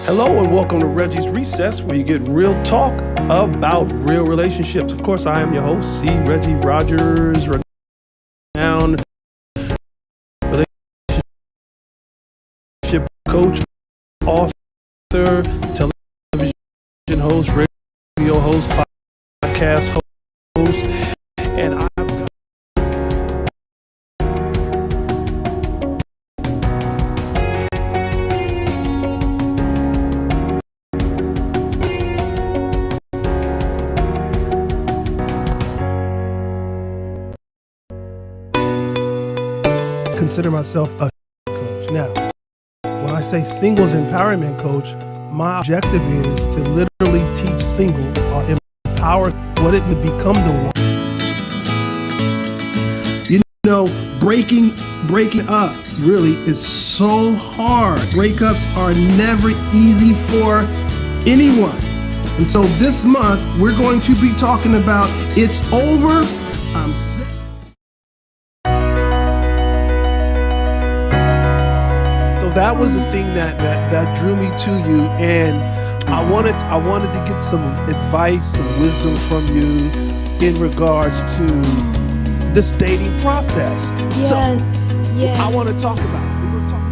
Hello and welcome to Reggie's Recess, where you get real talk about real relationships. Of course, I am your host, C. Reggie Rogers, renowned relationship coach, author, television host, radio host, podcast host, and I've got consider myself a coach. Now, when I say singles empowerment coach, my objective is to literally teach singles or empower what it to become the one. You know, breaking up really is so hard. Breakups are never easy for anyone. And so this month, we're going to be talking about It's Over, I'm sick. That was the thing that drew me to you, and I wanted to get some advice, some wisdom from you in regards to this dating process. Yes. I want to talk about it. We're going to talk.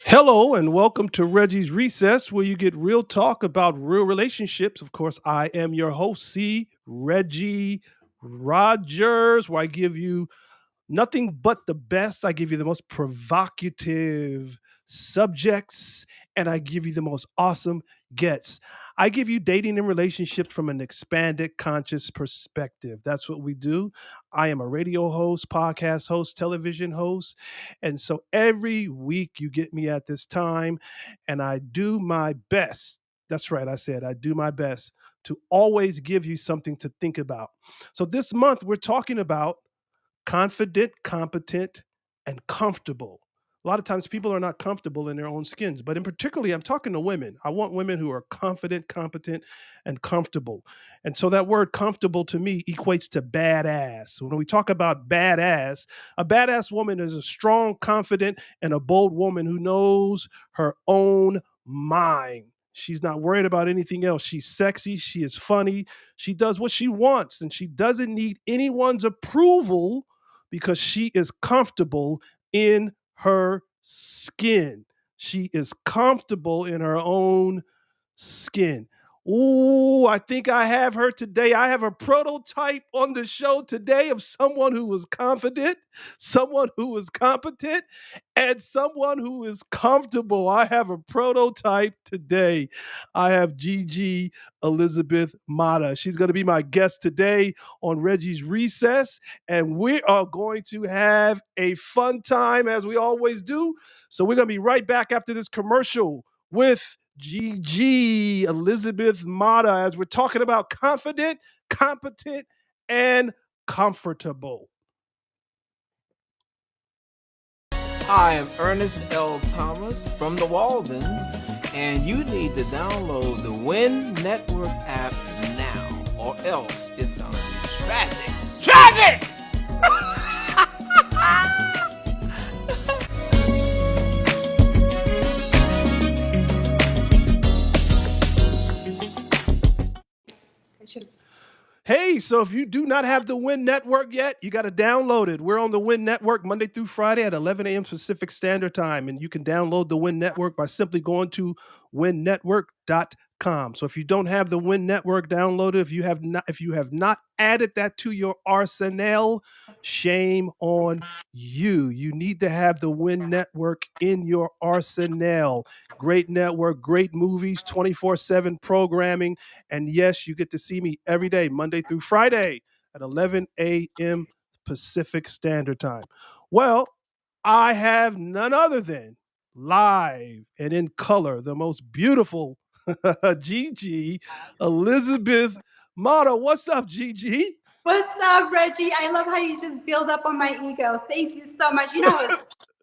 Hello and welcome to Reggie's Recess, where you get real talk about real relationships. Of course, I am your host, C. Reggie Rogers, where I give you nothing but the best. I give you the most provocative subjects, and I give you the most awesome guests. I give you dating and relationships from an expanded conscious perspective. That's what we do. I am a radio host, podcast host, television host. And so every week you get me at this time, and I do my best. That's right, I said I do my best to always give you something to think about. So this month we're talking about confident, competent, and comfortable. A lot of times people are not comfortable in their own skins, but in particularly, I'm talking to women. I want women who are confident, competent, and comfortable. And so that word comfortable to me equates to badass. When we talk about badass, a badass woman is a strong, confident, and a bold woman who knows her own mind. She's not worried about anything else. She's sexy. She is funny. She does what she wants, and she doesn't need anyone's approval because she is comfortable in her skin. She is comfortable in her own skin. Ooh, I think I have her today. I have a prototype on the show today of someone who is confident, someone who is competent, and someone who is comfortable. I have a prototype today. I have Gigi Elizabeth Mata. She's going to be my guest today on Reggie's Recess, and we are going to have a fun time as we always do. So we're going to be right back after this commercial with Gigi Elizabeth Mata as we're talking about confident, competent, and comfortable. I am Ernest L. Thomas from the Waldens, and you need to download the Win Network app now, or else it's gonna be tragic. Tragic! Hey, so if you do not have the Win Network yet, you got to download it. We're on the Win Network Monday through Friday at 11 a.m. Pacific Standard Time, and you can download the Win Network by simply going to winnetwork.com. So if you don't have the Win Network downloaded, if you have not added that to your arsenal, shame on you. You need to have the Win Network in your arsenal. Great network, great movies, 24/7 programming, and yes, you get to see me every day, Monday through Friday at 11 a.m. Pacific Standard Time. Well, I have none other than live and in color the most beautiful Gigi Elizabeth Mata. What's up, Gigi? What's up, Reggie? I love how you just build up on my ego. Thank you so much. You know, I was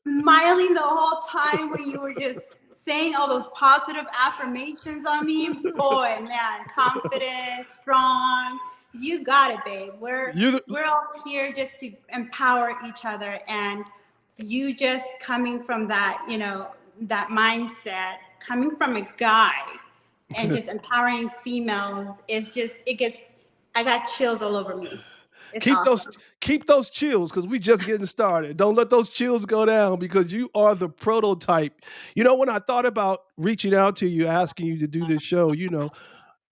smiling the whole time when you were just saying all those positive affirmations on me. Boy, man, confident, strong. You got it, babe. We're You the, we're all here just to empower each other, and you just coming from that, that mindset, coming from a guy and just empowering females, it gets, I got chills all over me. It's keep those awesome. keep those chills because we just getting started. Don't let those chills go down because you are the prototype. When I thought about reaching out to you, asking you to do this show,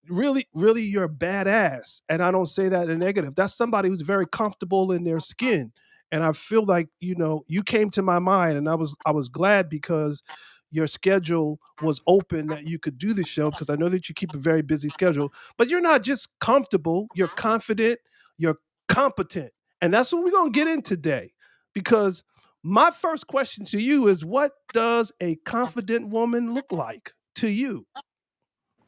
really, really, you're a badass. And I don't say that in negative. That's somebody who's very comfortable in their skin. And I feel like, you came to my mind and I was glad because your schedule was open that you could do the show because I know that you keep a very busy schedule. But you're not just comfortable, you're confident, you're competent. And that's what we're gonna get in today. Because my first question to you is what does a confident woman look like to you?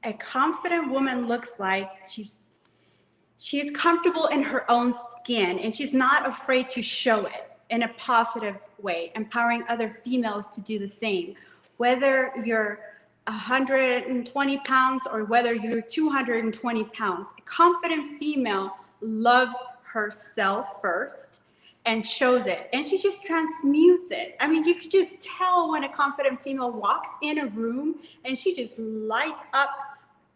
A confident woman looks like she's comfortable in her own skin and she's not afraid to show it in a positive way, empowering other females to do the same. Whether you're 120 pounds or whether you're 220 pounds, a confident female loves herself first and shows it, and she just transmutes it. I mean, you could just tell when a confident female walks in a room and she just lights up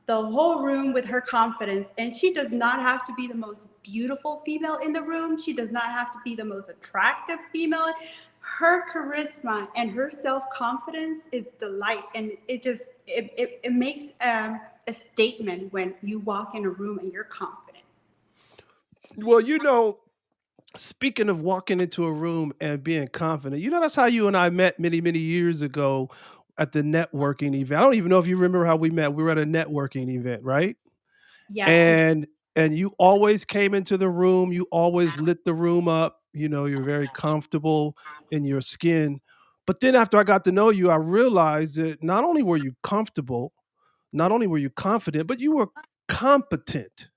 the whole room with her confidence. And she does not have to be the most beautiful female in the room. She does not have to be the most attractive female. Her charisma and her self-confidence is delight. And it makes a statement when you walk in a room and you're confident. Well, speaking of walking into a room and being confident, that's how you and I met many, many years ago at the networking event. I don't even know if you remember how we met. We were at a networking event, right? Yes, I do. And you always came into the room, you always lit the room up, you're very comfortable in your skin. But then after I got to know you, I realized that not only were you comfortable, not only were you confident, but you were competent.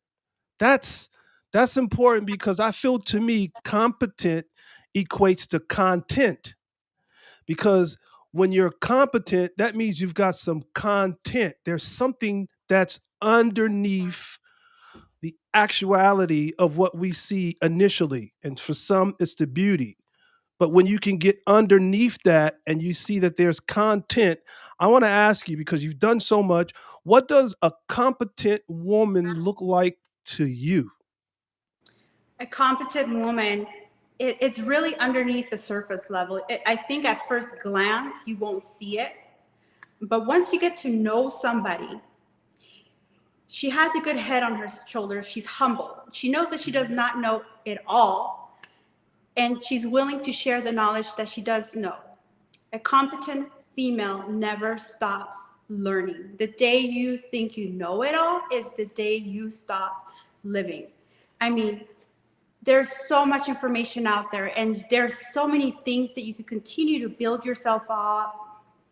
That's that's important because I feel to me competent equates to content because when you're competent, that means you've got some content. There's something that's underneath the actuality of what we see initially. And for some, it's the beauty. But when you can get underneath that and you see that there's content, I want to ask you because you've done so much, what does a competent woman look like to you? A competent woman, it's really underneath the surface level. I think at first glance, you won't see it. But once you get to know somebody, she has a good head on her shoulders. She's humble. She knows that she does not know it all, and she's willing to share the knowledge that she does know. A competent female never stops learning. The day you think you know it all is the day you stop living. I mean, there's so much information out there, and there's so many things that you can continue to build yourself up,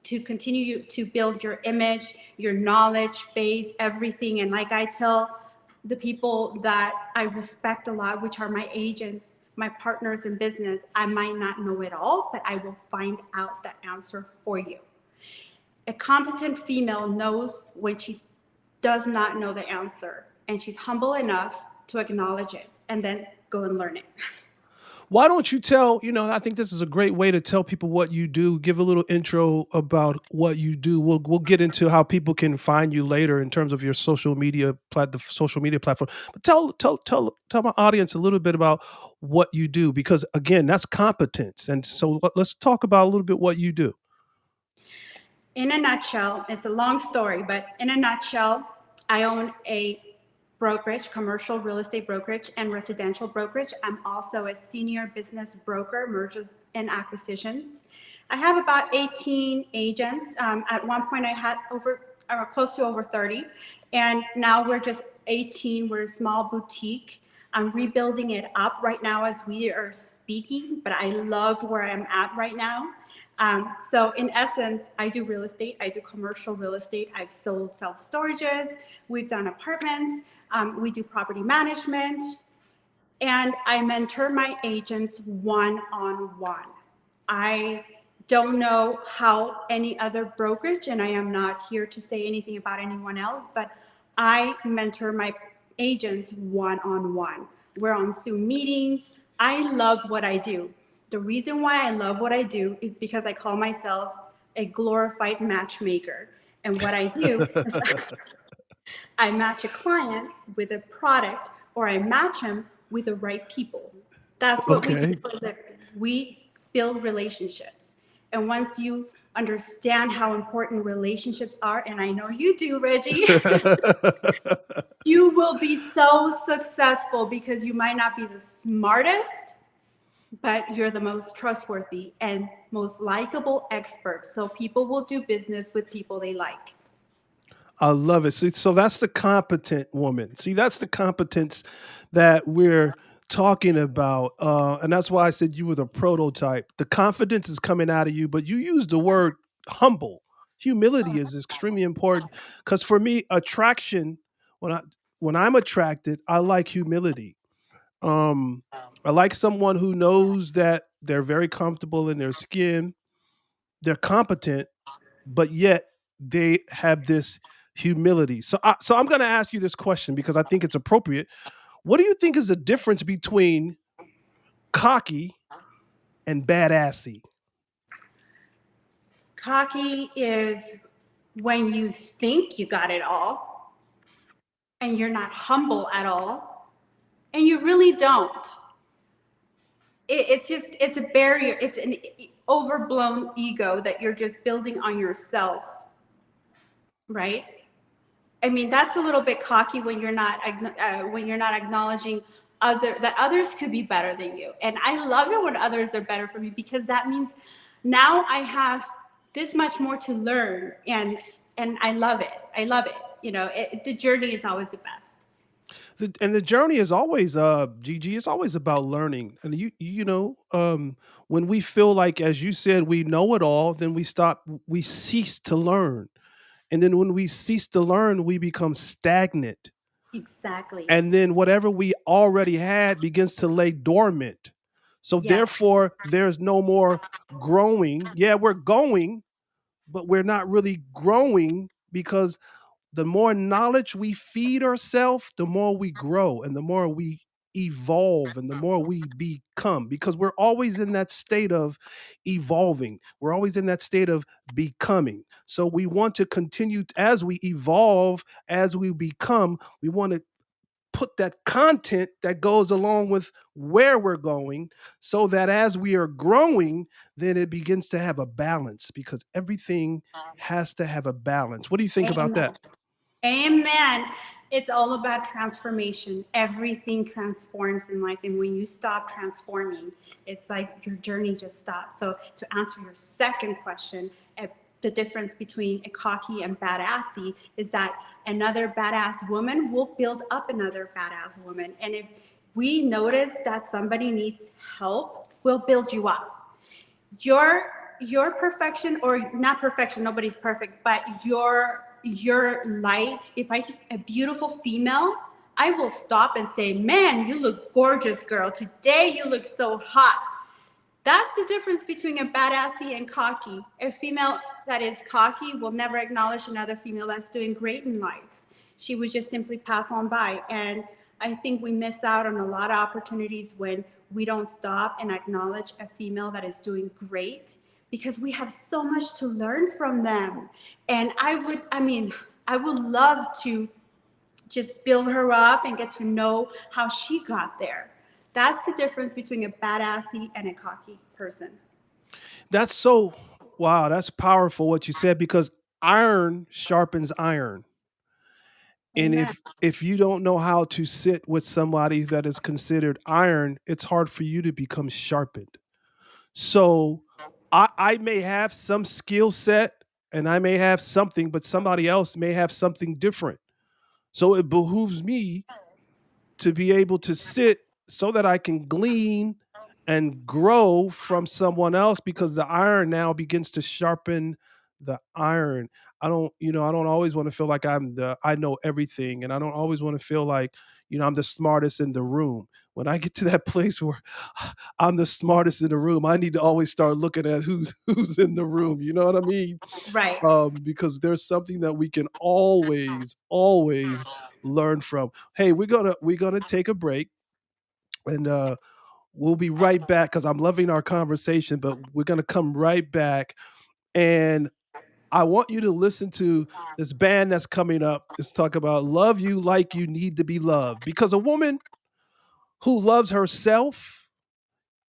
to continue to build your image, your knowledge base, everything. And like I tell the people that I respect a lot, which are my agents, my partners in business, I might not know it all, but I will find out the answer for you. A competent female knows when she does not know the answer, and she's humble enough to acknowledge it and then go and learn it. Why don't you tell, I think this is a great way to tell people what you do. Give a little intro about what you do. We'll get into how people can find you later in terms of your the social media platform. But tell my audience a little bit about what you do because again, that's competence. And so let's talk about a little bit what you do. In a nutshell, it's a long story, but in a nutshell, I own a brokerage, commercial real estate brokerage, and residential brokerage. I'm also a senior business broker, mergers and acquisitions. I have about 18 agents. At one point, I had close to over 30, and now we're just 18. We're a small boutique. I'm rebuilding it up right now as we are speaking, but I love where I'm at right now. So in essence, I do real estate. I do commercial real estate. I've sold self-storages. We've done apartments. We do property management. And I mentor my agents one-on-one. I don't know how any other brokerage, and I am not here to say anything about anyone else, but I mentor my agents one-on-one. We're on Zoom meetings. I love what I do. The reason why I love what I do is because I call myself a glorified matchmaker. And what I do is I match a client with a product, or I match them with the right people. That's what we do Okay. for a living. We build relationships. And once you understand how important relationships are, and I know you do, Reggie, you will be so successful because you might not be the smartest, but you're the most trustworthy and most likable expert. So people will do business with people they like. I love it. See, so that's the competent woman. See, that's the competence that we're talking about. And that's why I said you were the prototype. The confidence is coming out of you, but you use the word humble. Humility is extremely important because for me, attraction, when I when I'm attracted, I like humility. Um, I like someone who knows that they're very comfortable in their skin, they're competent, but yet they have this humility. So I'm going to ask you this question because I think it's appropriate. What do you think is the difference between cocky and badassy? Cocky is when you think you got it all and you're not humble at all, and you really don't. It's a barrier. It's an overblown ego that you're just building on yourself, right? I mean, that's a little bit cocky when you're not acknowledging that others could be better than you. And I love it when others are better for me, because that means now I have this much more to learn, and I love it. I love it. The journey is always the best. And the journey is always GG, it's always about learning. And when we feel like, as you said, we know it all, then we cease to learn. And then when we cease to learn, we become stagnant. Exactly. And then whatever we already had begins to lay dormant. So Yes. therefore, there's no more growing. Yeah, we're going, but we're not really growing because the more knowledge we feed ourselves, the more we grow and the more we evolve and the more we become, because we're always in that state of evolving. We're always in that state of becoming. So we want to continue as we evolve, as we become, we want to put that content that goes along with where we're going, so that as we are growing, then it begins to have a balance, because everything has to have a balance. What do you think about Amen. that? Amen. It's all about transformation. Everything transforms in life. And when you stop transforming, it's like your journey just stops. So to answer your second question, the difference between a cocky and badassy is that another badass woman will build up another badass woman. And if we notice that somebody needs help, we'll build you up. Your perfection, or not perfection, nobody's perfect, but your light, if I see a beautiful female, I will stop and say, man, you look gorgeous, girl. Today you look so hot. That's the difference between a badassy and cocky. A female that is cocky will never acknowledge another female that's doing great in life. She would just simply pass on by. And I think we miss out on a lot of opportunities when we don't stop and acknowledge a female that is doing great, because we have so much to learn from them. And I would love to just build her up and get to know how she got there. That's the difference between a badassy and a cocky person. That's so Wow, that's powerful what you said because iron sharpens iron. And Amen. if you don't know how to sit with somebody that is considered iron, it's hard for you to become sharpened. So I may have some skill set and I may have something, but somebody else may have something different. So it behooves me to be able to sit so that I can glean and grow from someone else because the iron now begins to sharpen the iron. I don't always want to feel like I know everything and I don't always want to feel like, I'm the smartest in the room. When I get to that place where I'm the smartest in the room, I need to always start looking at who's who's in the room. You know what I mean? Right. Because there's something that we can always learn from. Hey, we're gonna take a break, and we'll be right back because I'm loving our conversation. But we're gonna come right back, and I want you to listen to this band that's coming up. It's talk about love you like you need to be loved, because a woman who loves herself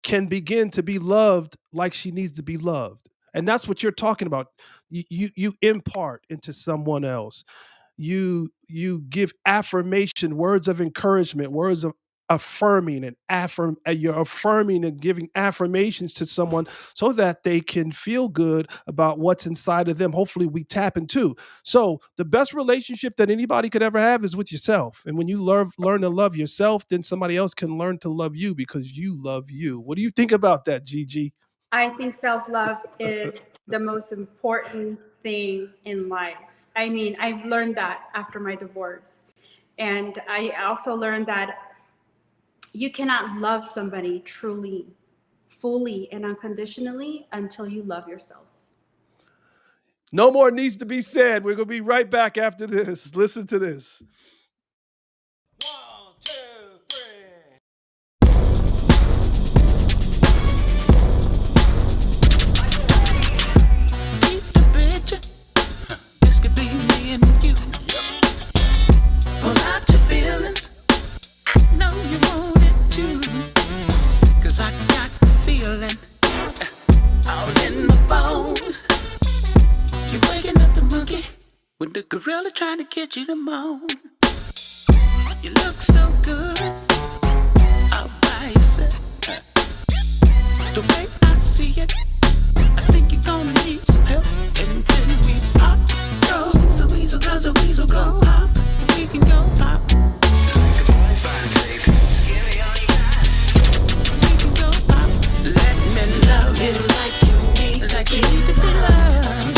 can begin to be loved like she needs to be loved. And that's what you're talking about. You impart into someone else. You give affirmation, words of encouragement, words of affirming you're affirming and giving affirmations to someone so that they can feel good about what's inside of them. Hopefully we tap into. So the best relationship that anybody could ever have is with yourself. And when you learn to love yourself, then somebody else can learn to love you because you love you. What do you think about that, Gigi? I think self-love is the most important thing in life. I mean, I've learned that after my divorce. And I also learned that you cannot love somebody truly, fully, and unconditionally until you love yourself. No more needs to be said. We're going to be right back after this. Listen to this. 1, 2, 3. Keep the picture. This could be me and you. Pull out your feelings. I know you want it too. 'Cause I got the feeling all in my bones. You're waking up the monkey with the gorilla trying to get you to moan. You look so good all by yourself. The way I see it, I think you're gonna need some help. And then we pop, go, the weasel does a weasel go pop. We can go pop. We can go pop. Let me love you like you need to be loved.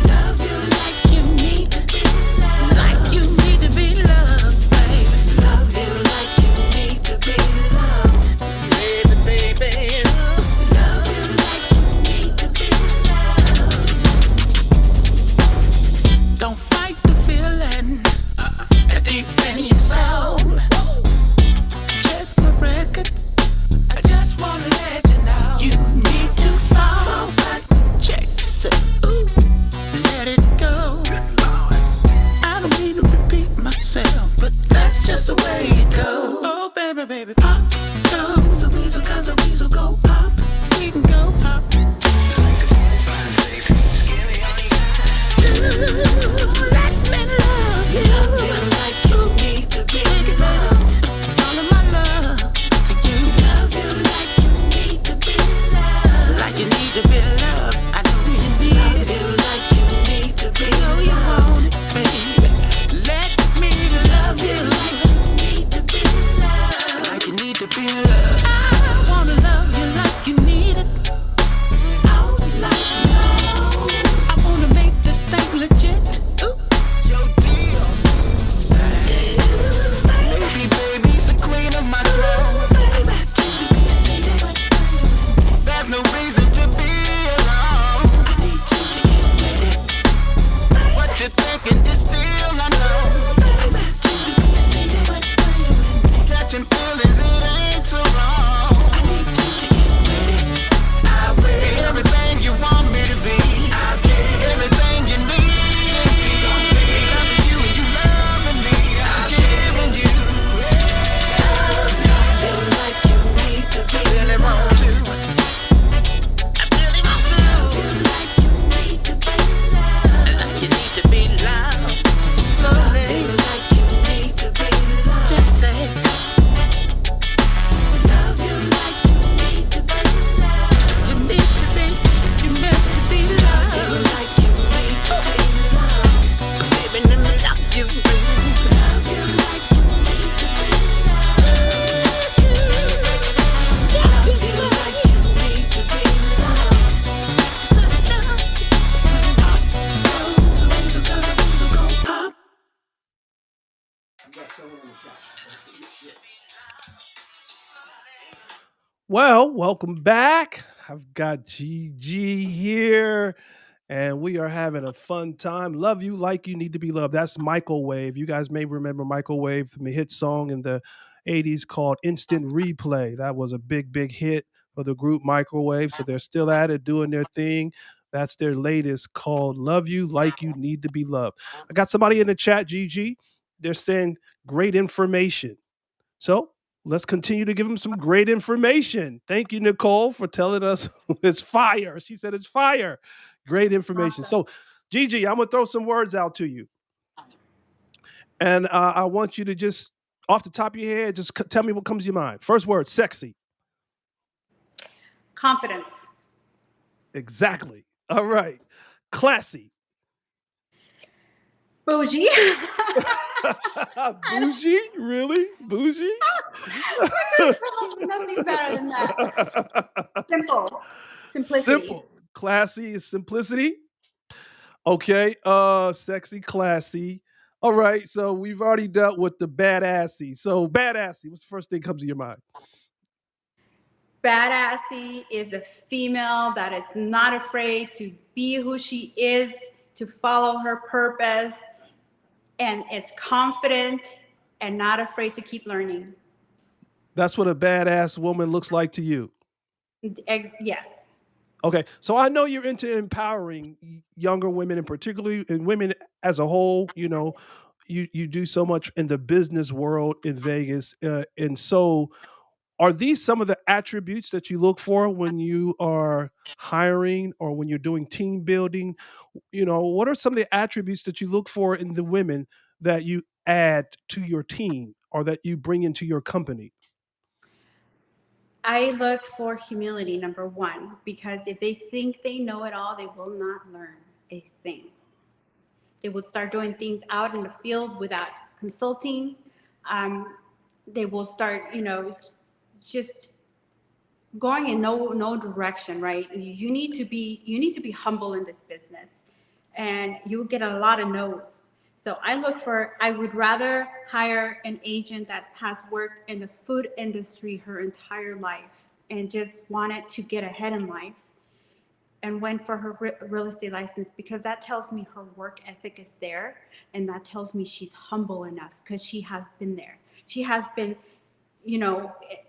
Love you like you need to be loved. Like you need to be loved, baby. Love you like you need to be loved. Baby, baby. You got someone in the chat. Well, welcome back. I've got GG here, and we are having a fun time. Love you like you need to be loved. That's Microwave. You guys may remember Microwave from a hit song in the 80s called Instant Replay. That was a big, big hit for the group Microwave. So they're still at it, doing their thing. That's their latest called Love You Like You Need to Be Loved. I got somebody in the chat, GG. They're saying great information. So let's continue to give them some great information. Thank you, Nicole, for telling us it's fire. She said it's fire. Great information. Awesome. So, Gigi, I'm going to throw some words out to you. And I want you to just, off the top of your head, just tell me what comes to your mind. First word, sexy. Confidence. Exactly. All right. Classy. Bougie. Bougie? Really? Bougie? I couldn't come up with nothing better than that. Simple. Simplicity. Simple. Classy is simplicity. Okay, sexy, classy. All right, so we've already dealt with the badassy. So badassy, what's the first thing comes to your mind? Badassy is a female that is not afraid to be who she is, to follow her purpose, and is confident and not afraid to keep learning. That's what a badass woman looks like to you. Yes. Okay, so I know you're into empowering younger women, and particularly and women as a whole. You know, you do so much in the business world in Vegas, and so are these some of the attributes that you look for when you are hiring or when you're doing team building? You know, what are some of the attributes that you look for in the women that you add to your team or that you bring into your company? I look for humility, number one, because if they think they know it all, they will not learn a thing. They will start doing things out in the field without consulting. They will start, just going in no direction, right? You need to be humble in this business, and you will get a lot of no's. So I would rather hire an agent that has worked in the food industry her entire life and just wanted to get ahead in life and went for her real estate license, because that tells me her work ethic is there, and that tells me she's humble enough because she has been there. She has been,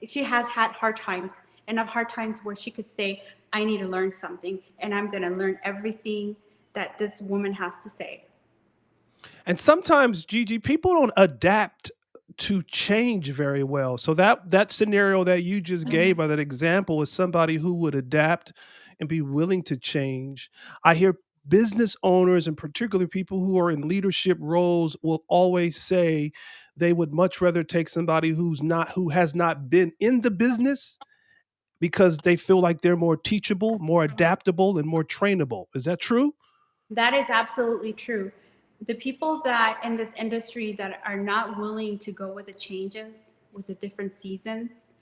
she has had hard times, enough hard times where she could say, I need to learn something, and I'm going to learn everything that this woman has to say. And sometimes, Gigi, people don't adapt to change very well. So that scenario that you just gave, or that example, is somebody who would adapt and be willing to change. I hear business owners, and particularly people who are in leadership roles, will always say they would much rather take somebody who has not been in the business, because they feel like they're more teachable, more adaptable, and more trainable. Is that true? That is absolutely true. The people that in this industry that are not willing to go with the changes, with the different seasons,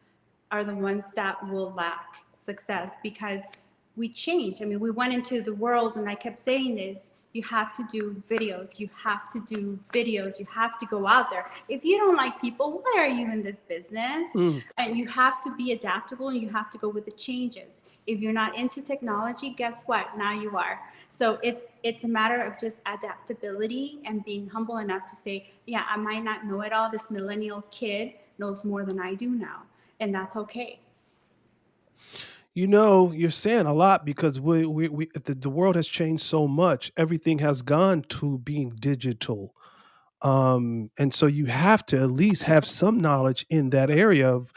are the ones that will lack success, because we change. I mean, we went into the world, and I kept saying this, you have to do videos, you have to do videos, you have to go out there. If you don't like people, why are you in this business? And you have to be adaptable, and you have to go with the changes. If you're not into technology, guess what? Now you are. So it's a matter of just adaptability and being humble enough to say, yeah, I might not know it all. This millennial kid knows more than I do now, and that's okay. You know, you're saying a lot, because the world has changed so much. Everything has gone to being digital. And so you have to at least have some knowledge in that area of,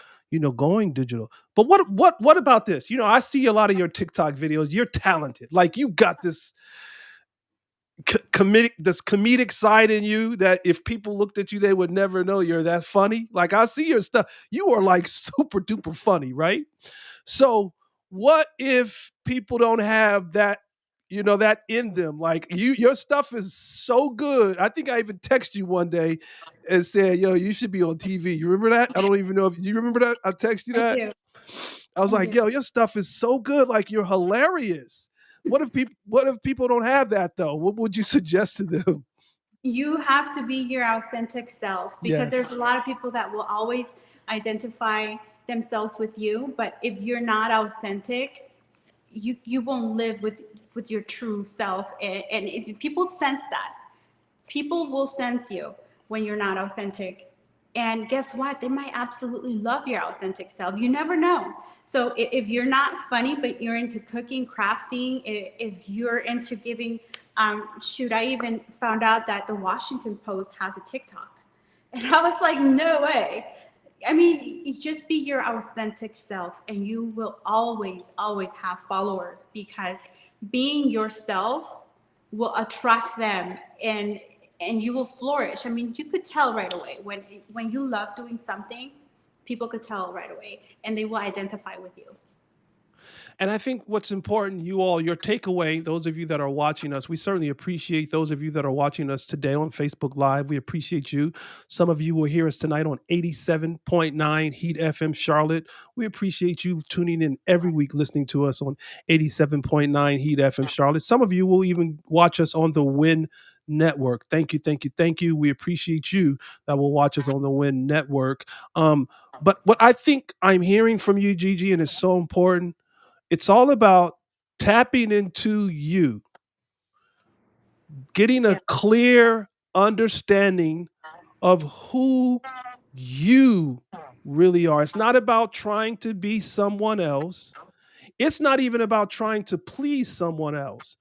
going digital. But what about this? I see a lot of your TikTok videos. You're talented. Like, you got this comedic side in you that if people looked at you, they would never know you're that funny. Like, I see your stuff. You are like super duper funny, right? So what if people don't have that in them? Like, your stuff is so good. I think I even texted you one day and said, "Yo, you should be on TV." You remember that? I don't even know if you remember that. I texted you I that. do. I was I like, do. "Yo, your stuff is so good. Like, you're hilarious." What if people don't have that though? What would you suggest to them? You have to be your authentic self, because Yes. there's a lot of people that will always identify themselves with you, but if you're not authentic, you won't live with your true self, and people sense that. People will sense you when you're not authentic. And guess what? They might absolutely love your authentic self. You never know. So if you're not funny, but you're into cooking, crafting, if you're into giving, shoot, I even found out that the Washington Post has a TikTok. And I was like, no way. I mean, you just be your authentic self and you will always, always have followers, because being yourself will attract them, and you will flourish. I mean, you could tell right away when you love doing something, people could tell right away and they will identify with you. And I think what's important, you all, your takeaway, those of you that are watching us, we certainly appreciate those of you that are watching us today on Facebook Live. We appreciate you. Some of you will hear us tonight on 87.9 Heat FM Charlotte. We appreciate you tuning in every week, listening to us on 87.9 Heat FM Charlotte. Some of you will even watch us on the Win Network. Thank you, thank you, thank you. We appreciate you that will watch us on the Win Network. But what I think I'm hearing from you, Gigi, and it's so important, it's all about tapping into you, getting a Yes. clear understanding of who you really are. It's not about trying to be someone else. It's not even about trying to please someone else.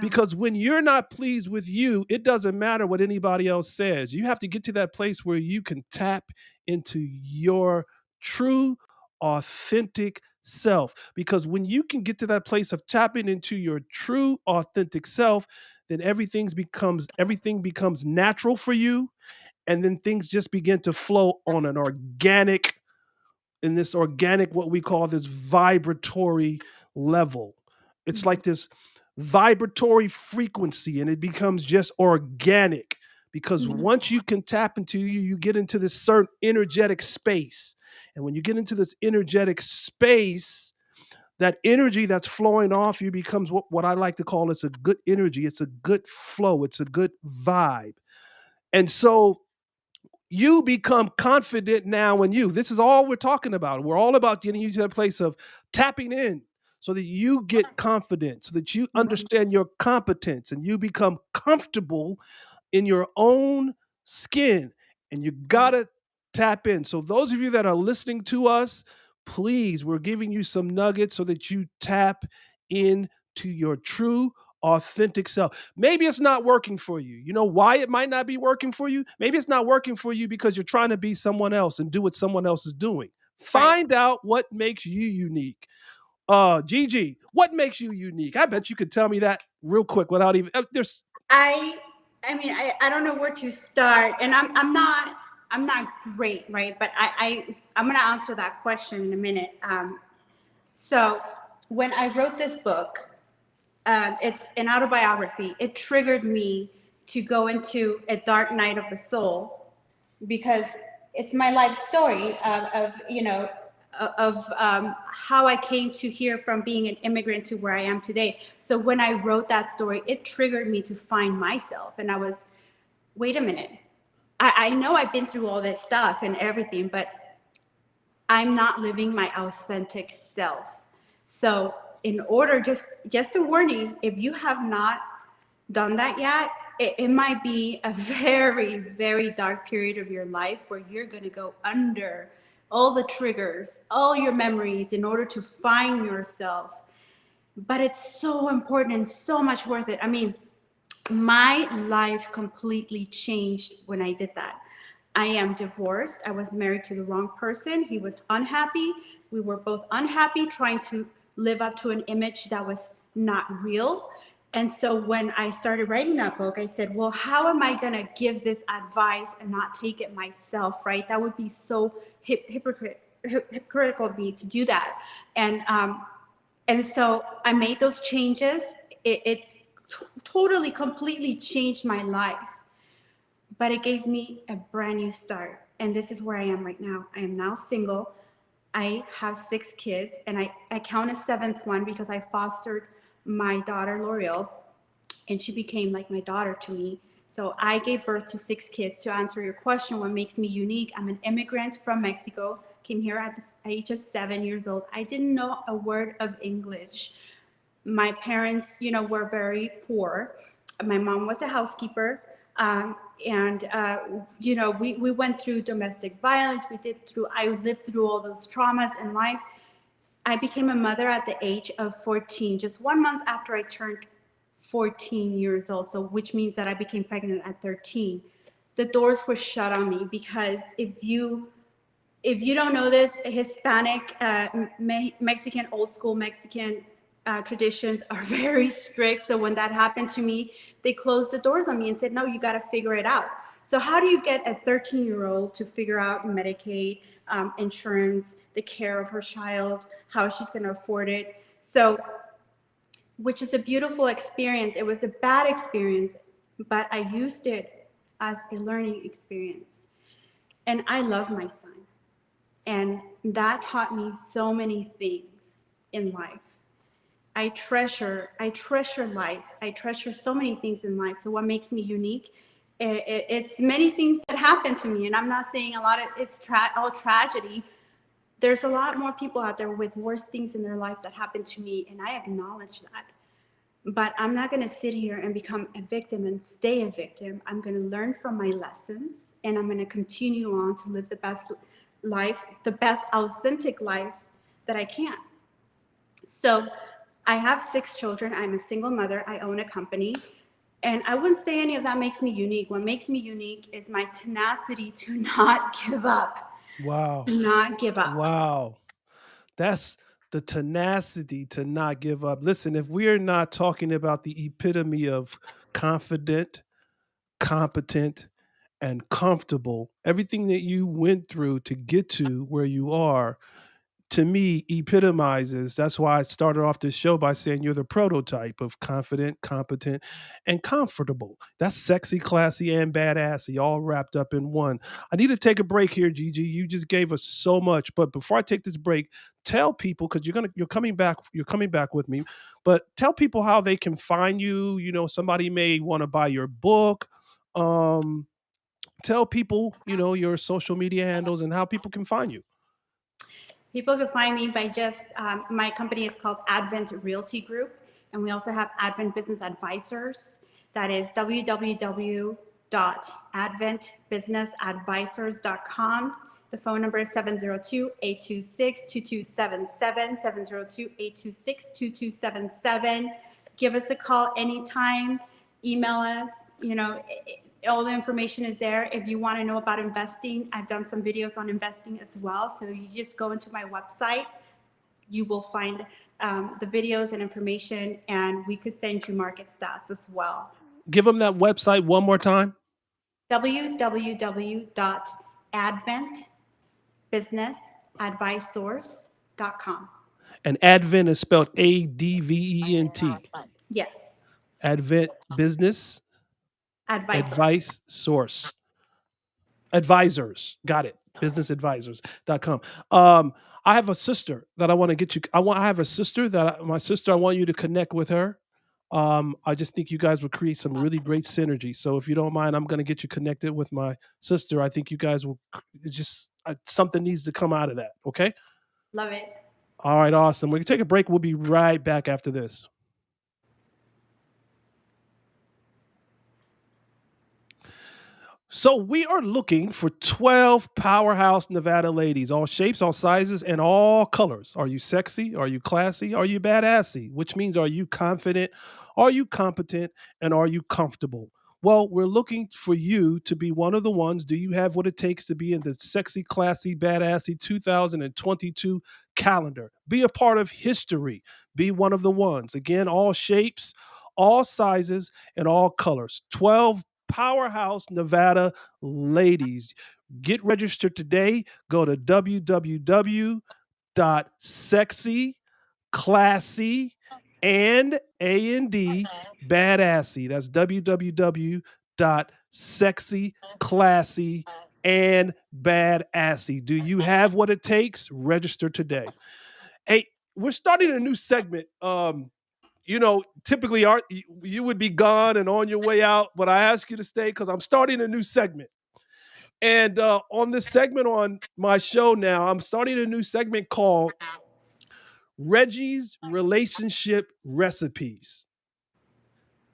Because when you're not pleased with you, it doesn't matter what anybody else says. You have to get to that place where you can tap into your true, authentic self. Because when you can get to that place of tapping into your true, authentic self, then everything becomes natural for you, and then things just begin to flow on an organic, in this organic, what we call this vibratory level. It's Mhm. like this vibratory frequency, and it becomes just organic, because Mhm. once you can tap into you, you get into this certain energetic space. And when you get into this energetic space, that energy that's flowing off you becomes what I like to call, it's a good energy, it's a good flow, it's a good vibe. And so you become confident now in you. This is all we're talking about. We're all about getting you to that place of tapping in so that you get confident, so that you Mhm. understand your competence and you become comfortable in your own skin. And you got Right. to tap in. So, those of you that are listening to us, please, we're giving you some nuggets so that you tap into your true, authentic self. Maybe it's not working for you. You know why it might not be working for you? Maybe it's not working for you because you're trying to be someone else and do what someone else is doing. Right. Find out what makes you unique. Gigi, what makes you unique? I bet you could tell me that real quick without even there's I I mean, I don't know where to start, and I'm not great, right? But I'm gonna answer that question in a minute. So when I wrote this book, it's an autobiography. It triggered me to go into a dark night of the soul, because it's my life story of how I came to here from being an immigrant to where I am today. So when I wrote that story, it triggered me to find myself, and I was, wait a minute. I know I've been through all this stuff and everything, but I'm not living my authentic self. So in order, just a warning, if you have not done that yet, it might be a very, very dark period of your life where you're going to go under all the triggers, all your memories in order to find yourself. But it's so important and so much worth it. I mean, my life completely changed when I did that. I am divorced. I was married to the wrong person. He was unhappy. We were both unhappy, trying to live up to an image that was not real. And so when I started writing that book, I said, well, how am I going to give this advice and not take it myself, right? That would be so hypocritical of me to do that. And so I made those changes. It totally, completely changed my life, but it gave me a brand new start. And this is where I am right now. I am now single. I have 6 kids, and I count a 7th one because I fostered my daughter, L'Oreal, and she became like my daughter to me. So I gave birth to 6 kids. To answer your question, what makes me unique? I'm an immigrant from Mexico, came here at the age of 7 years old. I didn't know a word of English. My parents, were very poor. My mom was a housekeeper. And we went through domestic violence. I lived through all those traumas in life. I became a mother at the age of 14, just 1 month after I turned 14 years old. So, which means that I became pregnant at 13. The doors were shut on me because if you don't know this, Hispanic, Mexican, old school Mexican traditions are very strict. So when that happened to me, they closed the doors on me and said, no, you got to figure it out. So how do you get a 13-year-old to figure out Medicaid, insurance, the care of her child, how she's going to afford it? So, which is a beautiful experience. It was a bad experience, but I used it as a learning experience. And I love my son. And that taught me so many things in life. I treasure life. I treasure so many things in life. So what makes me unique? It's many things that happen to me. And I'm not saying a lot of it's all tragedy. There's a lot more people out there with worse things in their life that happen to me. And I acknowledge that. But I'm not going to sit here and become a victim and stay a victim. I'm going to learn from my lessons. And I'm going to continue on to live the best life, the best authentic life that I can. So I have 6 children. I'm a single mother. I own a company. And I wouldn't say any of that makes me unique. What makes me unique is my tenacity to not give up. Wow. Not give up. Wow. That's the tenacity to not give up. Listen, if we're not talking about the epitome of confident, competent, and comfortable, everything that you went through to get to where you are, to me, epitomizes. That's why I started off this show by saying you're the prototype of confident, competent, and comfortable. That's sexy, classy, and badassy, all wrapped up in one. I need to take a break here, Gigi. You just gave us so much. But before I take this break, tell people, because you're coming back with me, but tell people how they can find you. Somebody may want to buy your book. Um, Tell people, your social media handles and how people can find you. People can find me by just, my company is called Advent Realty Group, and we also have Advent Business Advisors. That is www.adventbusinessadvisors.com. The phone number is 702-826-2277, 702-826-2277. Give us a call anytime, email us, all the information is there. If you want to know about investing, I've done some videos on investing as well. So you just go into my website, you will find the videos and information, and we could send you market stats as well. Give them that website one more time. www.adventbusinessadvisors.com. And Advent is spelled Advent. Yes. Advent Business Advisors. Advice Source. Advisors. Got it. Businessadvisors.com. I have a sister that I want to get you. I have a sister my sister, I want you to connect with her. I just think you guys would create some really great synergy. So if you don't mind, I'm going to get you connected with my sister. I think you guys will just something needs to come out of that. Okay. Love it. All right. Awesome. We can take a break. We'll be right back after this. So we are looking for 12 powerhouse Nevada ladies, all shapes, all sizes, and all colors. Are you sexy? Are you classy? Are you badassy? Which means, are you confident? Are you competent? And are you comfortable? Well, we're looking for you to be one of the ones. Do you have what it takes to be in the sexy, classy, badassy 2022 calendar? Be a part of history. Be one of the ones. Again, all shapes, all sizes, and all colors. 12 powerhouse Nevada ladies. Get registered today. Go to www.sexyclassyandbadassy. That's www.sexyclassyandbadassy. Do you have what it takes? Register today. Hey, we're starting a new segment. typically you would be gone and on your way out, but I ask you to stay because I'm starting a new segment. And on this segment on my show now, I'm starting a new segment called Reggie's Relationship Recipes.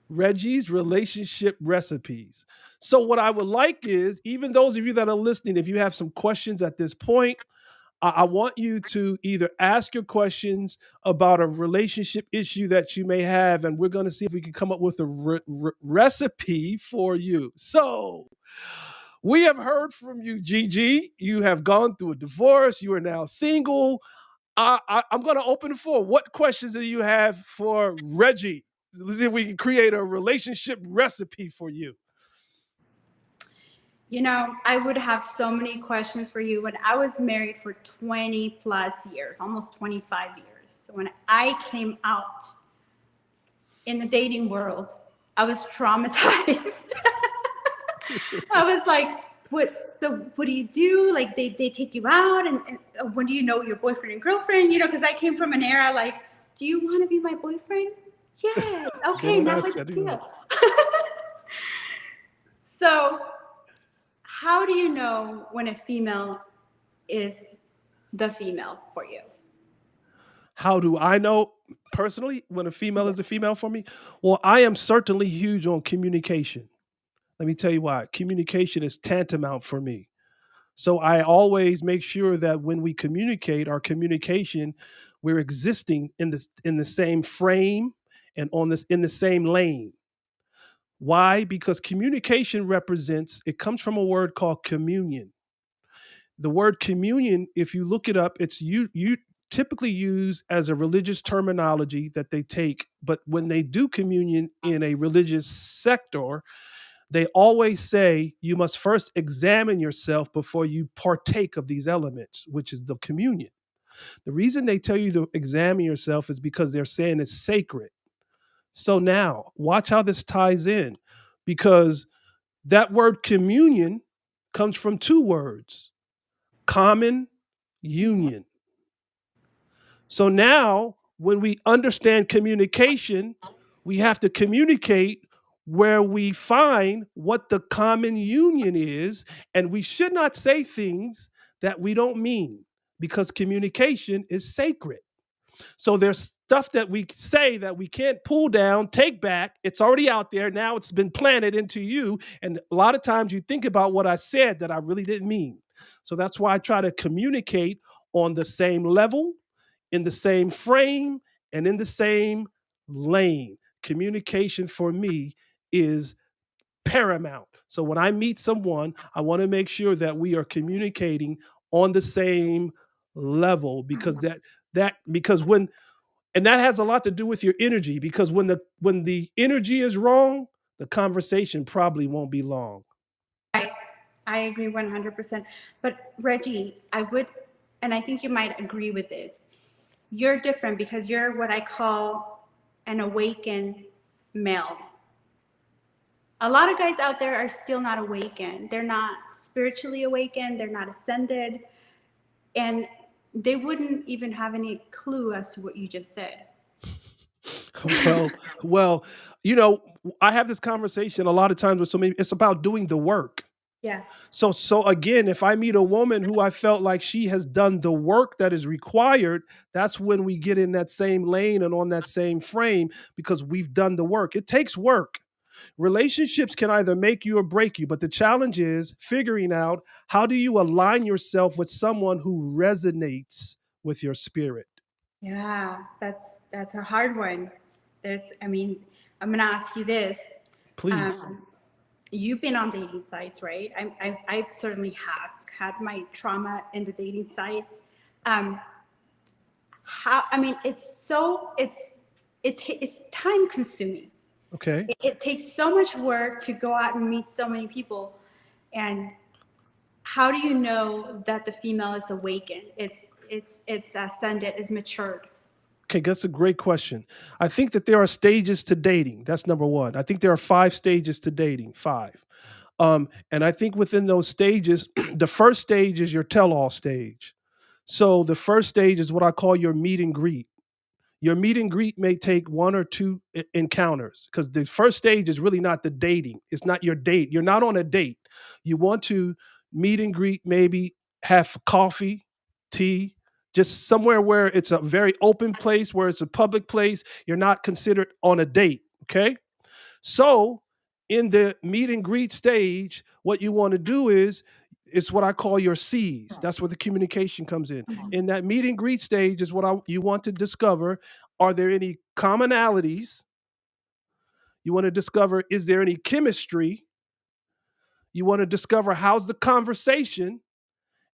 Reggie's Relationship Recipes. So, what I would like is, even those of you that are listening, if you have some questions at this point, I want you to either ask your questions about a relationship issue that you may have, and we're going to see if we can come up with a recipe for you. So, we have heard from you, Gigi. You have gone through a divorce. You are now single. I'm going to open the floor. What questions do you have for Reggie? Let's see if we can create a relationship recipe for you. I would have so many questions for you. When I was married for 20 plus years, almost 25 years, when I came out in the dating world, I was traumatized. I was like, what do you do? Like they take you out and when do you know your boyfriend and girlfriend? Because I came from an era like, do you want to be my boyfriend? Yes. Okay, now let's deal. So how do you know when a female is the female for you? How do I know personally when a female is a female for me? Well, I am certainly huge on communication. Let me tell you why. Communication is tantamount for me. So I always make sure that when we communicate, our communication, we're existing in the same frame and on this in the same lane. Why? Because communication it comes from a word called communion. The word communion, if you look it up, it's you typically use as a religious terminology that they take, but when they do communion in a religious sector, they always say you must first examine yourself before you partake of these elements, which is the communion. The reason they tell you to examine yourself is because they're saying it's sacred. So now, watch how this ties in, because that word communion comes from two words: common union. So now, when we understand communication, we have to communicate where we find what the common union is, and we should not say things that we don't mean because communication is sacred. So there's stuff that we say that we can't pull down, take back. It's already out there. Now it's been planted into you. And a lot of times you think about what I said that I really didn't mean. So that's why I try to communicate on the same level, in the same frame, and in the same lane. Communication for me is paramount. So when I meet someone, I want to make sure that we are communicating on the same level, because because when and that has a lot to do with your energy, because when the energy is wrong, the conversation probably won't be long. I agree 100%. But Reggie, and I think you might agree with this, you're different because you're what I call an awakened male. A lot of guys out there are still not awakened. They're not spiritually awakened. They're not ascended. And they wouldn't even have any clue as to what you just said. well, I have this conversation a lot of times with somebody. It's about doing the work. Yeah. So again, if I meet a woman who I felt like she has done the work that is required, that's when we get in that same lane and on that same frame, because we've done the work. It takes work. Relationships can either make you or break you, but the challenge is figuring out how do you align yourself with someone who resonates with your spirit. Yeah, that's a hard one. I'm gonna ask you this. Please. You've been on dating sites, right? I certainly have had my trauma in the dating sites. It's time consuming. Okay. It takes so much work to go out and meet so many people. And how do you know that the female is awakened? It's ascended, is matured? Okay, that's a great question. I think that there are stages to dating. That's number one. I think there are 5 stages to dating. 5. And I think within those stages, the first stage is your tell-all stage. So the first stage is what I call your meet and greet. Your meet and greet may take one or two encounters because the first stage is really not the dating. It's not your date. You're not on a date. You want to meet and greet, maybe have coffee, tea, just somewhere where it's a very open place, where it's a public place. You're not considered on a date. Okay. So in the meet and greet stage, what you want to do is it's what I call your C's. That's where the communication comes in. In that meet and greet stage is what you want to discover. Are there any commonalities? You want to discover, is there any chemistry? You want to discover, how's the conversation?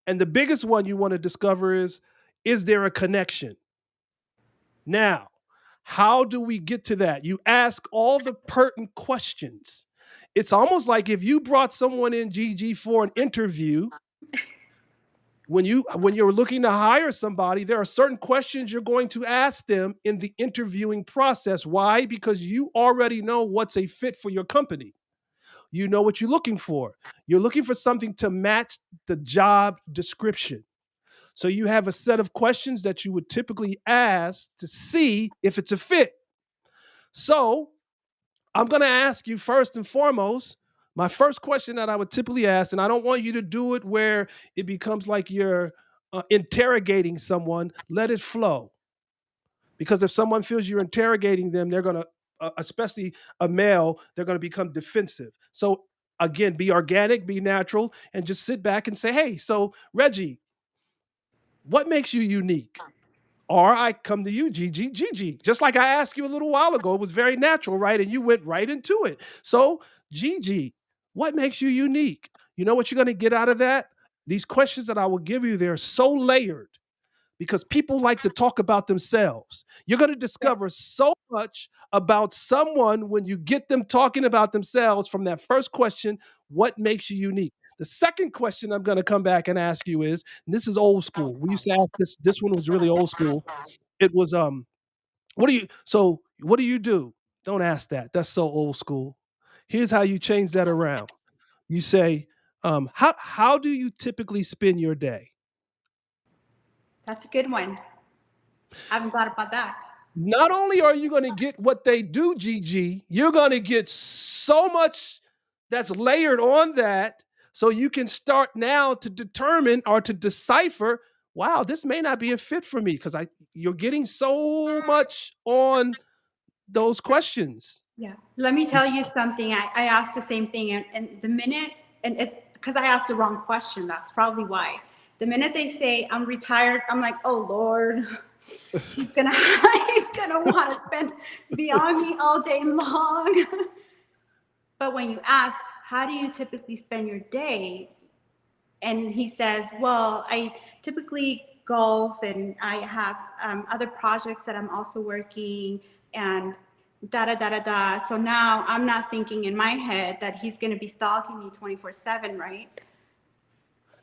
And the biggest one you want to discover is there a connection? Now, how do we get to that? You ask all the pertinent questions. It's almost like if you brought someone in, GG, for an interview, when you're looking to hire somebody, there are certain questions you're going to ask them in the interviewing process. Why? Because you already know what's a fit for your company. You know what you're looking for. You're looking for something to match the job description. So you have a set of questions that you would typically ask to see if it's a fit. So I'm going to ask you first and foremost, my first question that I would typically ask, and I don't want you to do it where it becomes like you're interrogating someone. Let it flow. Because if someone feels you're interrogating them, they're going to, especially a male, they're going to become defensive. So again, be organic, be natural, and just sit back and say, hey, so Reggie, what makes you unique? Or I come to you, Gigi, just like I asked you a little while ago. It was very natural, right? And you went right into it. So, Gigi, what makes you unique? You know what you're going to get out of that? These questions that I will give you, they're so layered because people like to talk about themselves. You're going to discover so much about someone when you get them talking about themselves from that first question, what makes you unique? The second question I'm going to come back and ask you is, and this is old school. We used to ask this one was really old school. It was what do you do? Don't ask that. That's so old school. Here's how you change that around. You say, how do you typically spend your day? That's a good one. I haven't thought about that. Not only are you going to get what they do, GG, you're going to get so much that's layered on that so you can start now to determine or to decipher, wow, this may not be a fit for me because you're getting so much on those questions. Yeah. Let me tell you something. I asked the same thing, and the minute, and it's because I asked the wrong question. That's probably why. The minute they say I'm retired, I'm like, oh Lord, he's gonna want to be on me all day long. But when you ask, how do you typically spend your day? And he says, well, I typically golf and I have other projects that I'm also working and da da da da da. So now I'm not thinking in my head that he's going to be stalking me 24/7, right?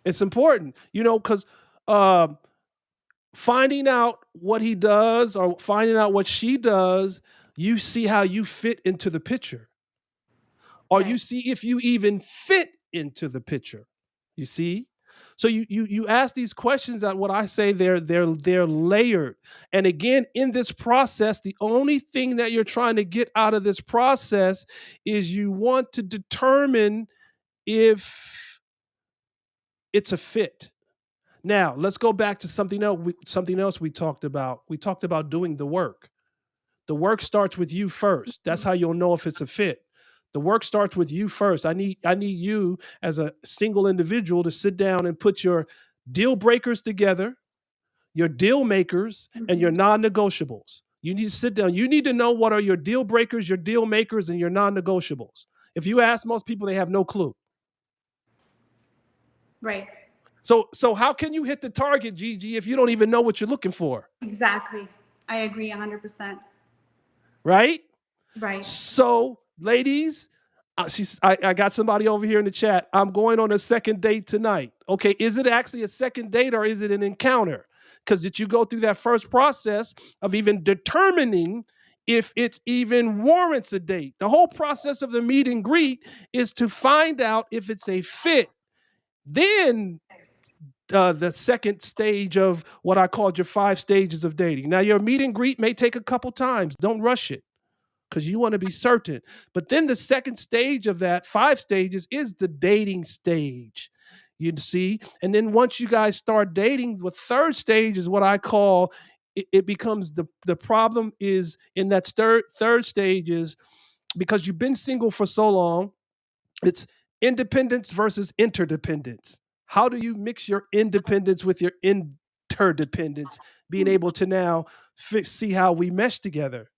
It's important, because finding out what he does or finding out what she does, you see how you fit into the picture. Or you see if you even fit into the picture. You see? So you ask these questions that what I say they're layered. And again, in this process, the only thing that you're trying to get out of this process is you want to determine if it's a fit. Now, let's go back to something else we talked about. We talked about doing the work. The work starts with you first. That's how you'll know if it's a fit. The work starts with you first. I need you as a single individual to sit down and put your deal breakers together, your deal makers, and your non-negotiables. You need to sit down. You need to know what are your deal breakers, your deal makers, and your non-negotiables. If you ask most people, they have no clue. Right. So how can you hit the target, Gigi, if you don't even know what you're looking for? Exactly. I agree 100%. Right? Right. So, ladies, I got somebody over here in the chat. I'm going on a second date tonight. Okay, is it actually a second date or is it an encounter? Because did you go through that first process of even determining if it even warrants a date? The whole process of the meet and greet is to find out if it's a fit. Then the second stage of what I called your 5 stages of dating. Now, your meet and greet may take a couple times. Don't rush it because you want to be certain. But then the second stage of that 5 stages is the dating stage. You see, and then once you guys start dating, the third stage is what I call it becomes the problem is in that third stage is because you've been single for so long, it's independence versus interdependence. How do you mix your independence with your interdependence, being able to now see how we mesh together?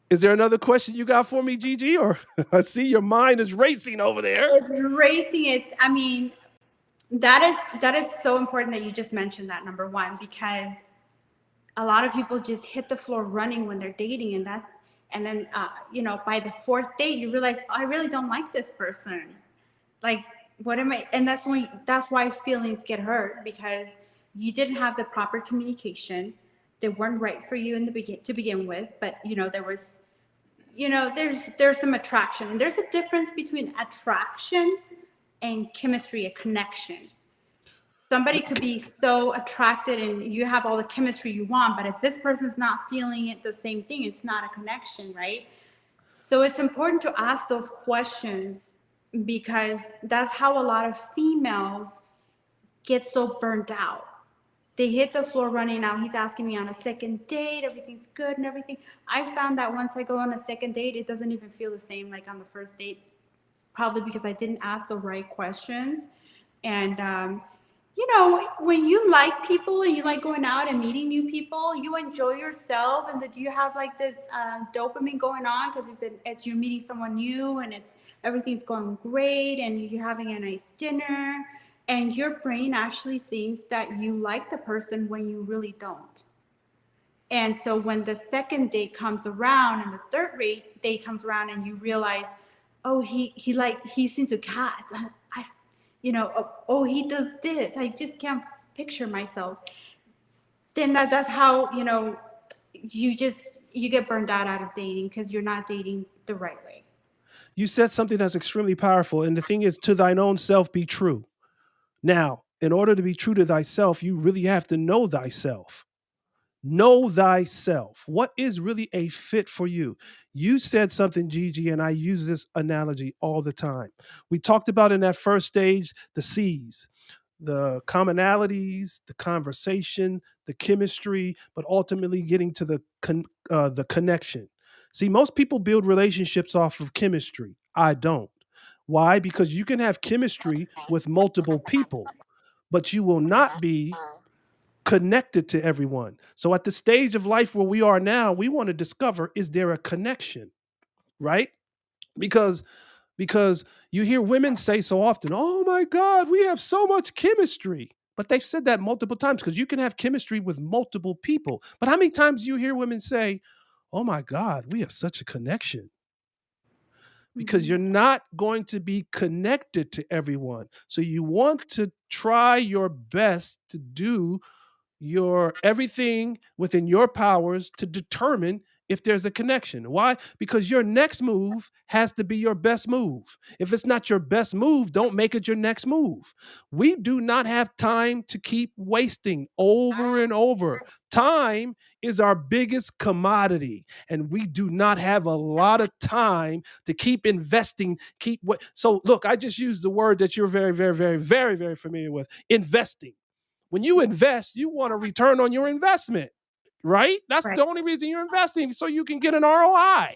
Is there another question you got for me, Gigi? Or I see your mind is racing over there. It's racing. I mean, that is so important that you just mentioned that, number one, because a lot of people just hit the floor running when they're dating, and then by the fourth date you realize, I really don't like this person. Like, what am I? And that's why feelings get hurt, because you didn't have the proper communication. They weren't right for you in the to begin with, but there was, there's some attraction, and there's a difference between attraction and chemistry, a connection. Somebody could be so attracted and you have all the chemistry you want, but if this person's not feeling it the same thing, it's not a connection, right? So it's important to ask those questions, because that's how a lot of females get so burnt out. They hit the floor running. Now he's asking me on a second date, everything's good and everything. I found that once I go on a second date, it doesn't even feel the same like on the first date, probably because I didn't ask the right questions. And when you like people and you like going out and meeting new people, you enjoy yourself, and that you have like this dopamine going on, because it's you're meeting someone new, and everything's going great, and you're having a nice dinner, and your brain actually thinks that you like the person when you really don't. And so when the second date comes around and the third date comes around, and you realize, oh, he's into cats. He does this. I just can't picture myself. Then that's how, you get burned out of dating, because you're not dating the right way. You said something that's extremely powerful. And the thing is, to thine own self be true. Now, in order to be true to thyself, you really have to know thyself. Know thyself. What is really a fit for you? You said something, Gigi, and I use this analogy all the time. We talked about in that first stage the C's, the commonalities, the conversation, the chemistry, but ultimately getting to the connection. See, most people build relationships off of chemistry. I don't. Why? Because you can have chemistry with multiple people, but you will not be connected to everyone. So at the stage of life where we are now, we want to discover, is there a connection, right? Because because you hear women say so often, "Oh my god, we have so much chemistry." But they've said that multiple times, because you can have chemistry with multiple people. But how many times do you hear women say, "Oh my god, we have such a connection"? Because Mhm. you're not going to be connected to everyone. So you want to try your best to do your everything within your powers to determine if there's a connection. Why? Because your next move has to be your best move. If it's not your best move, don't make it your next move. We do not have time to keep wasting over and over. Time is our biggest commodity, and we do not have a lot of time to keep investing. Keep what? So look, I just used the word that you're very, very, very, very, very familiar with: investing. When you invest, you want a return on your investment, right? That's Right. the only reason you're investing, so you can get an ROI.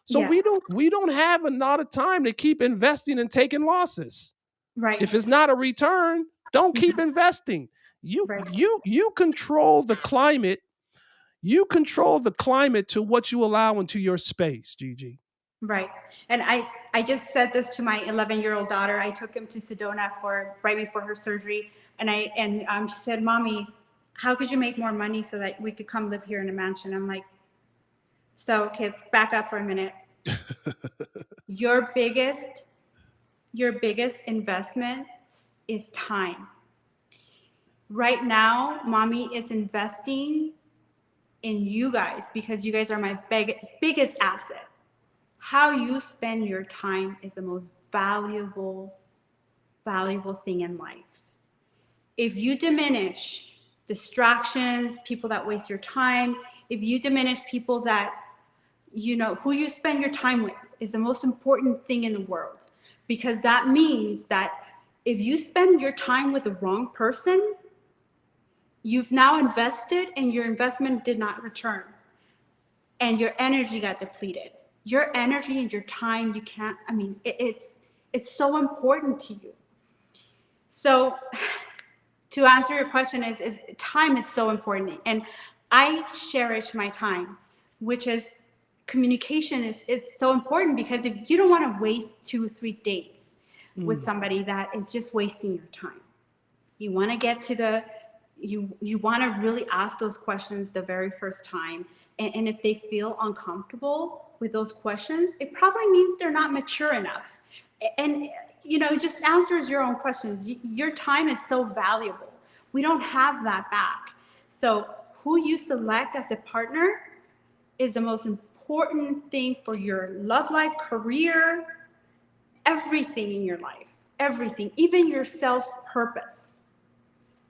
So we Yes. don't we don't have a lot of time to keep investing and taking losses. Right. If it's not a return, don't keep investing. You Right. you you control the climate. You control the climate to what you allow into your space, Gigi. Right. And I just said this to my 11-year-old daughter. I took him to Sedona for right before her surgery, and she said, "Mommy, how could you make more money so that we could come live here in a mansion?" I'm like, "So, okay, back up for a minute. Your biggest investment is time. Right now, mommy is investing in you guys, because you guys are my biggest asset. How you spend your time is the most valuable thing in life. If you diminish distractions, people that waste your time, if you diminish people that, who you spend your time with is the most important thing in the world. Because that means that if you spend your time with the wrong person, you've now invested and your investment did not return. And your energy got depleted. Your energy and your time, you can't, it's so important to you. So to answer your question is time is so important. And I cherish my time, which is communication is so important, because if you don't want to waste 2 or 3 dates with somebody that is just wasting your time. You want to get to you want to really ask those questions the very first time. And if they feel uncomfortable with those questions, it probably means they're not mature enough. And, it just answers your own questions. Your time is so valuable. We don't have that back. So who you select as a partner is the most important thing for your love life, career, everything in your life, everything, even your self-purpose.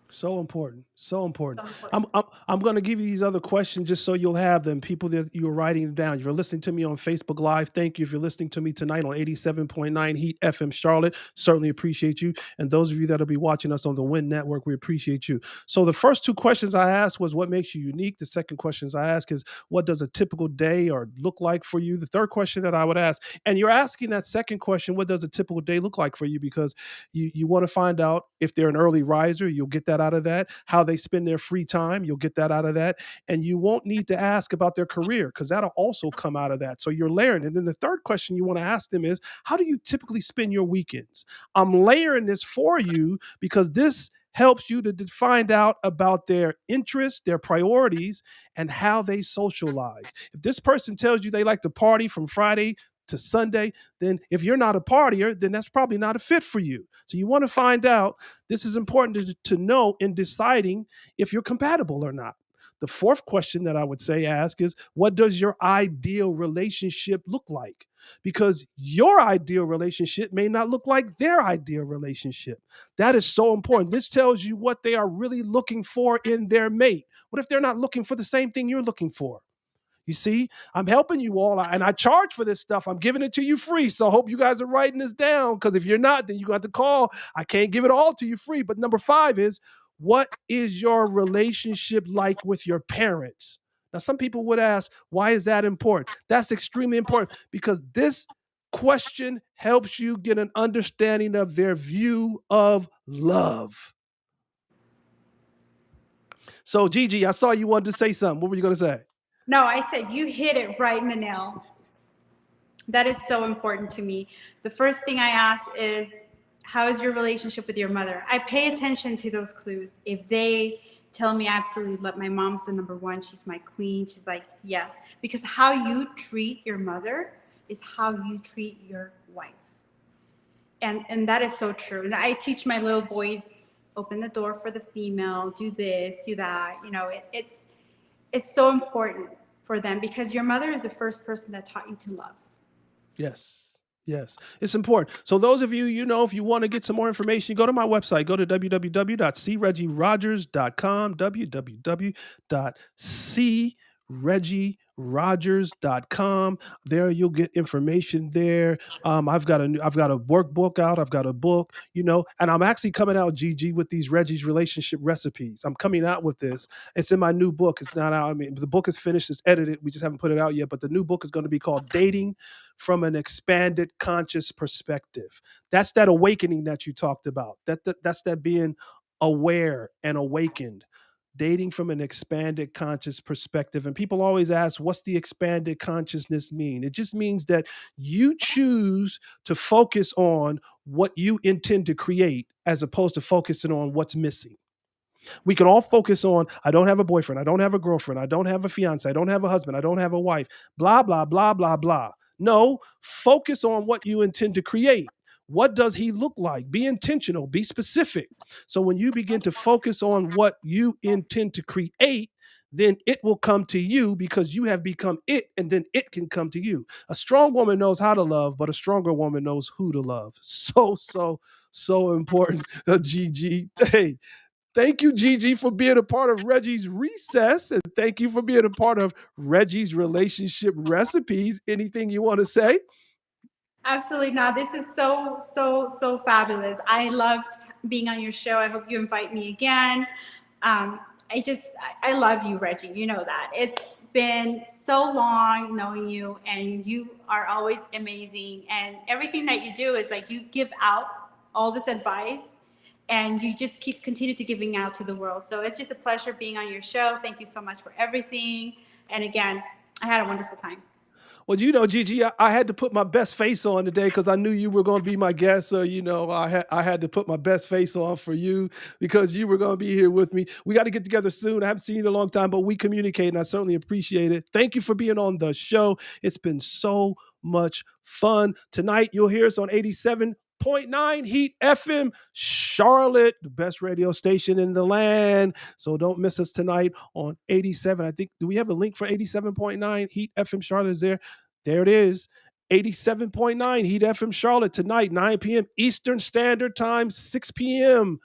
So important. So important. So important. I'm going to give you these other questions just so you'll have them. People that you are writing them down. If you're listening to me on Facebook Live, thank you. If you're listening to me tonight on 87.9 Heat FM Charlotte, certainly appreciate you. And those of you that'll be watching us on the Win Network, we appreciate you. So the first 2 questions I asked was what makes you unique. The second questions I ask is what does a typical day or look like for you? The third question that I would ask, and you're asking that second question, what does a typical day look like for you? Because you want to find out if they're an early riser, you'll get that out of that. How they spend their free time, you'll get that out of that. And you won't need to ask about their career because that'll also come out of that. So you're layering. And then the third question you want to ask them is, how do you typically spend your weekends? I'm layering this for you because this helps you to find out about their interests, their priorities, and how they socialize. If this person tells you they like to party from Friday to Sunday, then if you're not a partier, then that's probably not a fit for you. So you want to find out. This is important to know in deciding if you're compatible or not. The fourth question that I would say ask is, what does your ideal relationship look like? Because your ideal relationship may not look like their ideal relationship. That is so important. This tells you what they are really looking for in their mate. What if they're not looking for the same thing you're looking for? You see, I'm helping you all, and I charge for this stuff. I'm giving it to you free. So I hope you guys are writing this down, because if you're not, then you got to call. I can't give it all to you free. But number 5 is, what is your relationship like with your parents? Now, some people would ask, why is that important? That's extremely important because this question helps you get an understanding of their view of love. So, Gigi, I saw you wanted to say something. What were you going to say? No, I said you hit it right in the nail. That is so important to me. The first thing I ask is, how is your relationship with your mother? I pay attention to those clues. If they tell me absolutely love, my mom's the number one, she's my queen, she's like, yes. Because how you treat your mother is how you treat your wife. And that is so true. I teach my little boys, open the door for the female, do this, do that. It's so important for them because your mother is the first person that taught you to love. Yes. Yes, it's important. So those of you, if you want to get some more information, go to my website. Go to www.creggierogers.com, www.creggierogers.com. There you'll get information there. I've got a workbook out. I've got a book, and I'm actually coming out, GG, with these Reggie's relationship recipes. I'm coming out with this. It's in my new book. It's not out. The book is finished. It's edited. We just haven't put it out yet. But the new book is going to be called Dating from an Expanded Conscious Perspective. That's that awakening that you talked about. That's that being aware and awakened. Dating from an expanded conscious perspective. And people always ask, what's the expanded consciousness mean? It just means that you choose to focus on what you intend to create as opposed to focusing on what's missing. We can all focus on, I don't have a boyfriend, I don't have a girlfriend, I don't have a fiance, I don't have a husband, I don't have a wife, blah, blah, blah, blah, blah. No, focus on what you intend to create. What does he look like? Be intentional, be specific. So when you begin to focus on what you intend to create, then it will come to you because you have become it, and then it can come to you. A strong woman knows how to love, but a stronger woman knows who to love. So important. GG. Hey, Thank you, Gigi, for being a part of Reggie's Recess. And thank you for being a part of Reggie's Relationship Recipes. Anything you want to say? Absolutely not. This is so fabulous. I loved being on your show. I hope you invite me again. I love you, Reggie. You know that. It's been so long knowing you, and you are always amazing. And everything that you do is like you give out all this advice, and you just continue to giving out to the world. So it's just a pleasure being on your show. Thank you so much for everything. And again, I had a wonderful time. Well, Gigi, I had to put my best face on today because I knew you were going to be my guest. So, I had to put my best face on for you because you were going to be here with me. We got to get together soon. I haven't seen you in a long time, but we communicate, and I certainly appreciate it. Thank you for being on the show. It's been so much fun. Tonight, you'll hear us on 87.9 Heat FM, Charlotte, the best radio station in the land. So don't miss us tonight on 87. I think, do we have a link for 87.9 Heat FM Charlotte? Is there? There it is. 87.9 Heat FM Charlotte tonight, 9 p.m. Eastern Standard Time, 6 p.m.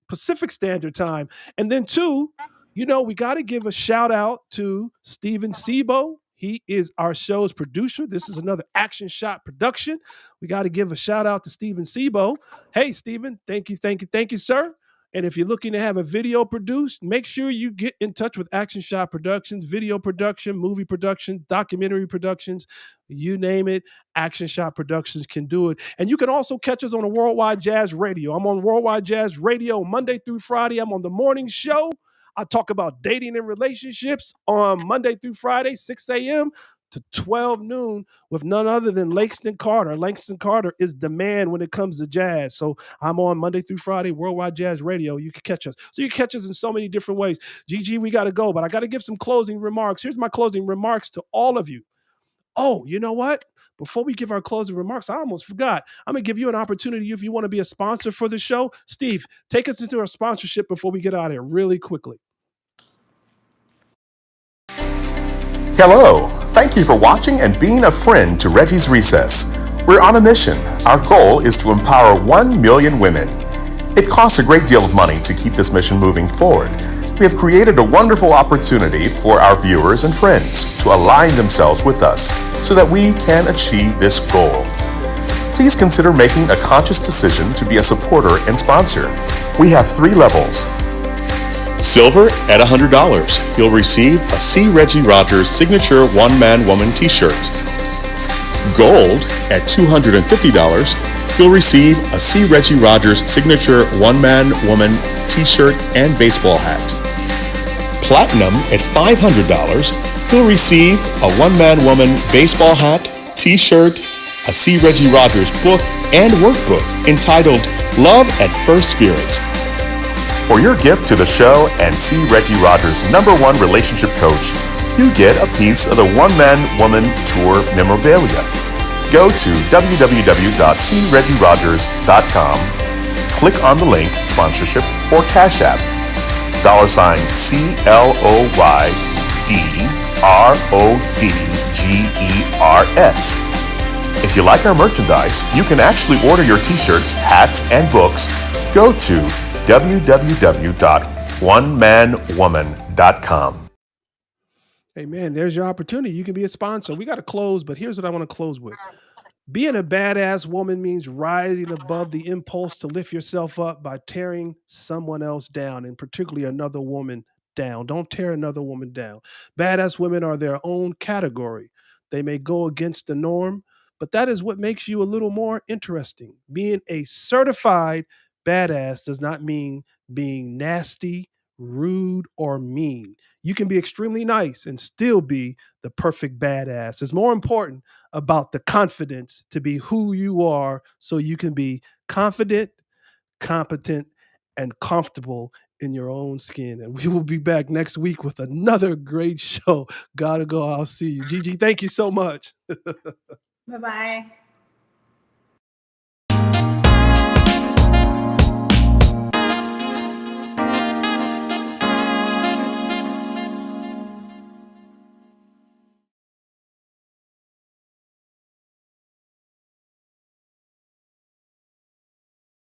Pacific Standard Time. And then two, we got to give a shout out to Steven Sebo. He is our show's producer. This is another Action Shot production. We got to give a shout out to Steven Sebo. Hey, Steven, thank you, sir. And if you're looking to have a video produced, make sure you get in touch with Action Shot Productions, video production, movie production, documentary productions, you name it. Action Shot Productions can do it. And you can also catch us on a Worldwide Jazz Radio. I'm on Worldwide Jazz Radio Monday through Friday. I'm on the morning show. I talk about dating and relationships on Monday through Friday, 6 a.m. to 12 noon with none other than Langston Carter. Langston Carter is the man when it comes to jazz. So I'm on Monday through Friday, Worldwide Jazz Radio. You can catch us. So you can catch us in so many different ways. Gigi, we got to go, but I got to give some closing remarks. Here's my closing remarks to all of you. Oh, you know what? Before we give our closing remarks, I almost forgot. I'm going to give you an opportunity if you want to be a sponsor for the show. Steve, take us into our sponsorship before we get out of here really quickly. Hello. Thank you for watching and being a friend to Reggie's Recess. We're on a mission. Our goal is to empower 1 million women. It costs a great deal of money to keep this mission moving forward. We have created a wonderful opportunity for our viewers and friends to align themselves with us so that we can achieve this goal. Please consider making a conscious decision to be a supporter and sponsor. We have 3 levels. Silver at $100. You'll receive a C. Reggie Rogers signature one-man woman t-shirt. Gold at $250. You'll receive a C. Reggie Rogers signature one-man woman t-shirt and baseball hat. Platinum at $500. You'll receive a one-man woman baseball hat, t-shirt, a C. Reggie Rogers book and workbook entitled Love at First Spirit. For your gift to the show and C. Reggie Rogers' #1 relationship coach, you get a piece of the One-Man Woman Tour memorabilia. Go to www.creggierogers.com, click on the link Sponsorship or Cash App, $CLOYDRODGERS. If you like our merchandise, you can actually order your t-shirts, hats, and books. Go to www.onemanwoman.com. Hey, man, there's your opportunity. You can be a sponsor. We got to close, but here's what I want to close with. Being a badass woman means rising above the impulse to lift yourself up by tearing someone else down, and particularly another woman down. Don't tear another woman down. Badass women are their own category. They may go against the norm, but that is what makes you a little more interesting. Being a certified badass does not mean being nasty, rude, or mean. You can be extremely nice and still be the perfect badass. It's more important about the confidence to be who you are so you can be confident, competent, and comfortable in your own skin. And we will be back next week with another great show. Gotta go. I'll see you. Gigi, thank you so much. Bye-bye.